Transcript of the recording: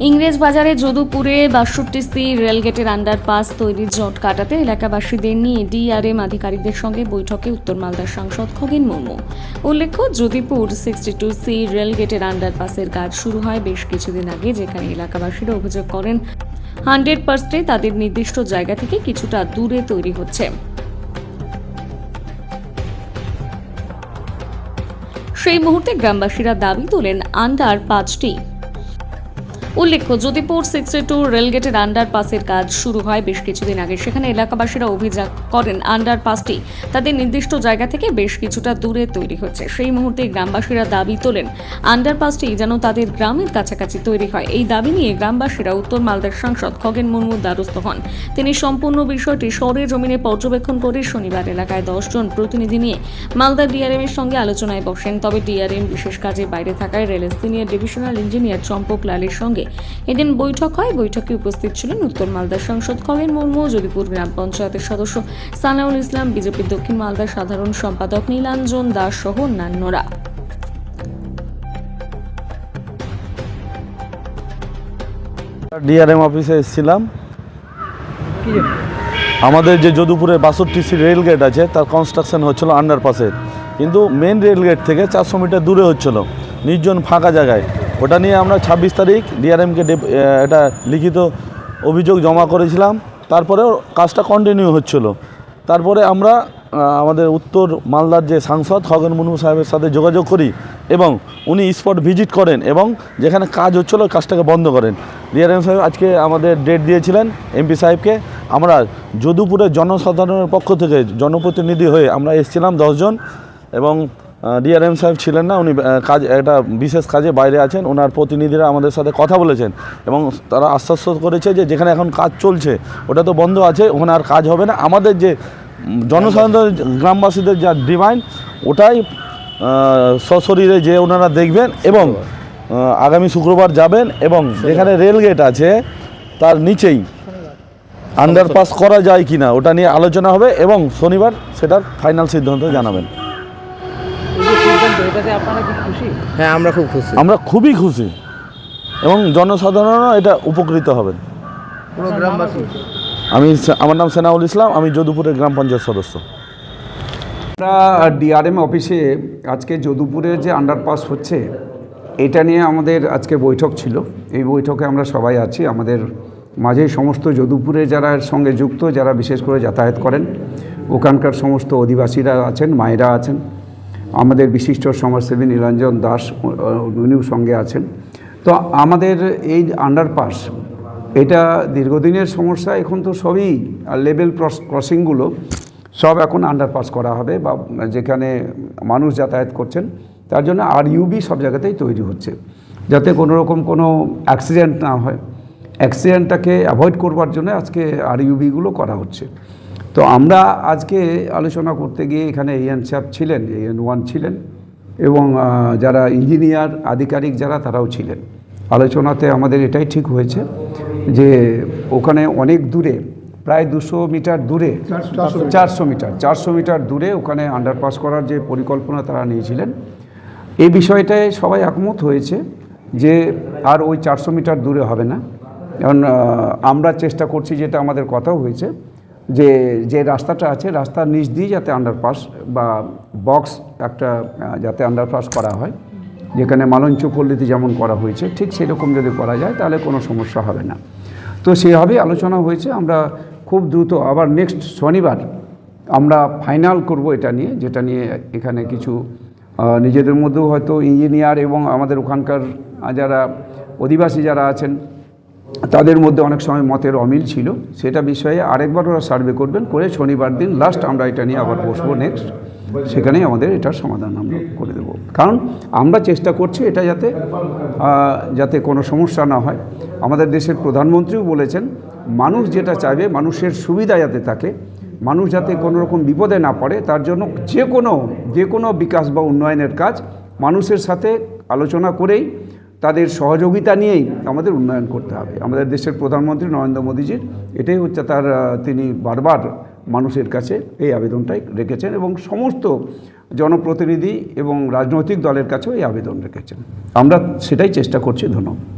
ইংরেজ বাজারে যদুপুরে ৬২ রেলগেটের আন্ডারপাস তৈরির জট কাটাতে এলাকাবাসীদের নিয়ে ডিআরএম আধিকারিকদের সঙ্গে বৈঠকে উত্তর মালদার সাংসদ খগেন মুর্মু। উল্লেখ্য, যদুপুর 62C রেলগেটের আন্ডারপাসের কাজ শুরু হয় বেশ কিছুদিন আগে, যেখানে এলাকাবাসীরা অভিযোগ করেন 100% তাদের নির্দিষ্ট জায়গা থেকে কিছুটা দূরে তৈরি হচ্ছে। সেই মুহূর্তে গ্রামবাসীরা দাবি তোলেন আন্ডারপাসটি। উল্লেখ্য, যদুপুর 62 রেলগেটের আন্ডারপাসের কাজ শুরু হয় বেশ কিছুদিন আগে, সেখানে এলাকাবাসীরা অভিযোগ করেন আন্ডারপাসটি তাদের নির্দিষ্ট জায়গা থেকে বেশ কিছুটা দূরে তৈরি হচ্ছে। সেই মুহূর্তে গ্রামবাসীরা দাবি তোলেন আন্ডারপাসটি যেন তাদের গ্রামের কাছাকাছি তৈরি হয়। এই দাবি নিয়ে গ্রামবাসীরা উত্তর মালদার সাংসদ খগেন মুর্মুর দ্বারস্থ হন। তিনি সম্পূর্ণ বিষয়টি সরেজমিনে পর্যবেক্ষণ করে শনিবার এলাকায় 10 জন প্রতিনিধি নিয়ে মালদা ডিআরএম এর সঙ্গে আলোচনায় বসেন। তবে ডিআরএম বিশেষ কাজে বাইরে থাকায় রেলের সিনিয়র ডিভিশনাল ইঞ্জিনিয়ার চম্পক লালের সঙ্গে এদিন বৈঠক হয়। বৈঠকে উপস্থিত ছিলেন উত্তর মালদার সাংসদ খগেন মুর্মু, যদুপুর গ্রাম পঞ্চায়েতের সদস্য সানাউল ইসলাম, বিজেপির দক্ষিণ মালদার সাধারণ সম্পাদক নীলাঞ্জন দাস সহ অন্যান্যরা। ডিআরএম অফিসে এসেছিলাম। আমাদের যে যদুপুরে 62C রেলগেট আছে তার কনস্ট্রাকশন হচ্ছিল আন্ডারপাসের, কিন্তু মেন রেলগেট থেকে 400 মিটার দূরে হচ্ছিল, নির্জন ফাঁকা জায়গায়। ওটা নিয়ে আমরা 26 তারিখ ডিআরএমকে এটা লিখিত অভিযোগ জমা করেছিলাম। তারপরেও কাজটা কন্টিনিউ হচ্ছিল। তারপরে আমরা আমাদের উত্তর মালদার যে সাংসদ খগেন মুর্মু সাহেবের সাথে যোগাযোগ করি এবং উনি স্পট ভিজিট করেন এবং যেখানে কাজ হচ্ছিল কাজটাকে বন্ধ করেন। ডিআরএম সাহেব আজকে আমাদের ডেট দিয়েছিলেন এমপি সাহেবকে। আমরা যদুপুরের জনসাধারণের পক্ষ থেকে জনপ্রতিনিধি হয়ে আমরা এসেছিলাম 10 জন, এবং ডিআরএম সাহেব ছিলেন না, উনি একটা বিশেষ কাজে বাইরে আছেন। ওনার প্রতিনিধিরা আমাদের সাথে কথা বলেছেন এবং তারা আশ্বাস করেছে যে যেখানে এখন কাজ চলছে ওটা তো বন্ধ আছে, ওখানে আর কাজ হবে না। আমাদের যে জনসাধারণ গ্রামবাসীদের যা ডিমান্ড ওটাই সশরীরে যে ওনারা দেখবেন এবং আগামী শুক্রবার যাবেন এবং যেখানে রেলগেট আছে তার নিচেই আন্ডারপাস করা যায় কিনা ওটা নিয়ে আলোচনা হবে এবং শনিবার সেটার ফাইনাল সিদ্ধান্ত জানাবেন। হ্যাঁ, আমরা খুব খুশি, আমরা খুবই খুশি এবং জনসাধারণও এটা উপকৃত হবেন। পুরো গ্রামবাসী। আমার নাম সানাউল ইসলাম, আমি যদুপুরের গ্রাম পঞ্চায়েত সদস্য। আমরা ডিআরএম অফিসে আজকে যদুপুরের যে আন্ডারপাস হচ্ছে এটা নিয়ে আমাদের আজকে বৈঠক ছিল। এই বৈঠকে আমরা সবাই আছি। আমাদের মাঝে সমস্ত যদুপুরে যারা এর সঙ্গে যুক্ত, যারা বিশেষ করে যাতায়াত করেন, ওখানকার সমস্ত অধিবাসীরা আছেন, মায়েরা আছেন, আমাদের বিশিষ্ট সমাজসেবী নীলাঞ্জন দাস উনিও সঙ্গে আছেন। তো আমাদের এই আন্ডারপাস এটা দীর্ঘদিনের সমস্যা। এখন তো সবই লেভেল ক্রসিংগুলো সব এখন আন্ডারপাস করা হবে, বা যেখানে মানুষ যাতায়াত করছেন তার জন্য আরইউবি সব জায়গাতেই তৈরি হচ্ছে, যাতে কোনো রকম কোনো অ্যাক্সিডেন্ট না হয়। অ্যাক্সিডেন্টটাকে অ্যাভয়েড করবার জন্য আজকে আরইউবিগুলো করা হচ্ছে। তো আমরা আজকে আলোচনা করতে গিয়ে এখানে এএন সাহেব ছিলেন, AN1 ছিলেন এবং যারা ইঞ্জিনিয়ার আধিকারিক যারা তারাও ছিলেন। আলোচনাতে আমাদের এটাই ঠিক হয়েছে যে ওখানে অনেক দূরে, প্রায় 200 মিটার দূরে, 400 মিটার দূরে ওখানে আন্ডারপাস করার যে পরিকল্পনা তারা নিয়েছিলেন, এই বিষয়টায় সবাই একমত হয়েছে যে আর ওই 400 মিটার দূরে হবে না। কারণ আমরা চেষ্টা করছি, যেটা আমাদের কথাও হয়েছে, যে রাস্তাটা আছে রাস্তার নিচ দিয়ে যাতে আন্ডারপাস বা বক্স একটা যাতে আন্ডারপাস করা হয়, যেখানে মালঞ্চ পল্লীতে যেমন করা হয়েছে ঠিক সেরকম যদি করা যায় তাহলে কোনো সমস্যা হবে না। তো সেভাবে আলোচনা হয়েছে। আমরা খুব দ্রুত আবার নেক্সট শনিবার আমরা ফাইনাল করব এটা নিয়ে, যেটা নিয়ে এখানে কিছু নিজেদের মধ্যেও হয়তো ইঞ্জিনিয়ার এবং আমাদের ওখানকার যারা অধিবাসী যারা আছেন তাদের মধ্যে অনেক সময় মতের অমিল ছিল। সেটা বিষয়ে আরেকবার ওরা সার্ভে করবেন, করে শনিবার দিন লাস্ট আমরা এটা নিয়ে আবার বসবো নেক্সট, সেখানেই আমাদের এটার সমাধান আমরা করে দেব। কারণ আমরা চেষ্টা করছি এটা যাতে কোনো সমস্যা না হয়। আমাদের দেশের প্রধানমন্ত্রীও বলেছেন মানুষ যেটা চাইবে, মানুষের সুবিধা যাতে থাকে, মানুষ যাতে কোনো রকম বিপদে না পড়ে, তার জন্য যে কোনো বিকাশ বা উন্নয়নের কাজ মানুষের সাথে আলোচনা করেই, তাদের সহযোগিতা নিয়েই আমাদের উন্নয়ন করতে হবে। আমাদের দেশের প্রধানমন্ত্রী নরেন্দ্র মোদীজির এটাই হচ্ছে তিনি বারবার মানুষের কাছে এই আবেদনটাই রেখেছেন এবং সমস্ত জনপ্রতিনিধি এবং রাজনৈতিক দলের কাছেও এই আবেদন রেখেছেন। আমরা সেটাই চেষ্টা করছি। ধন্যবাদ।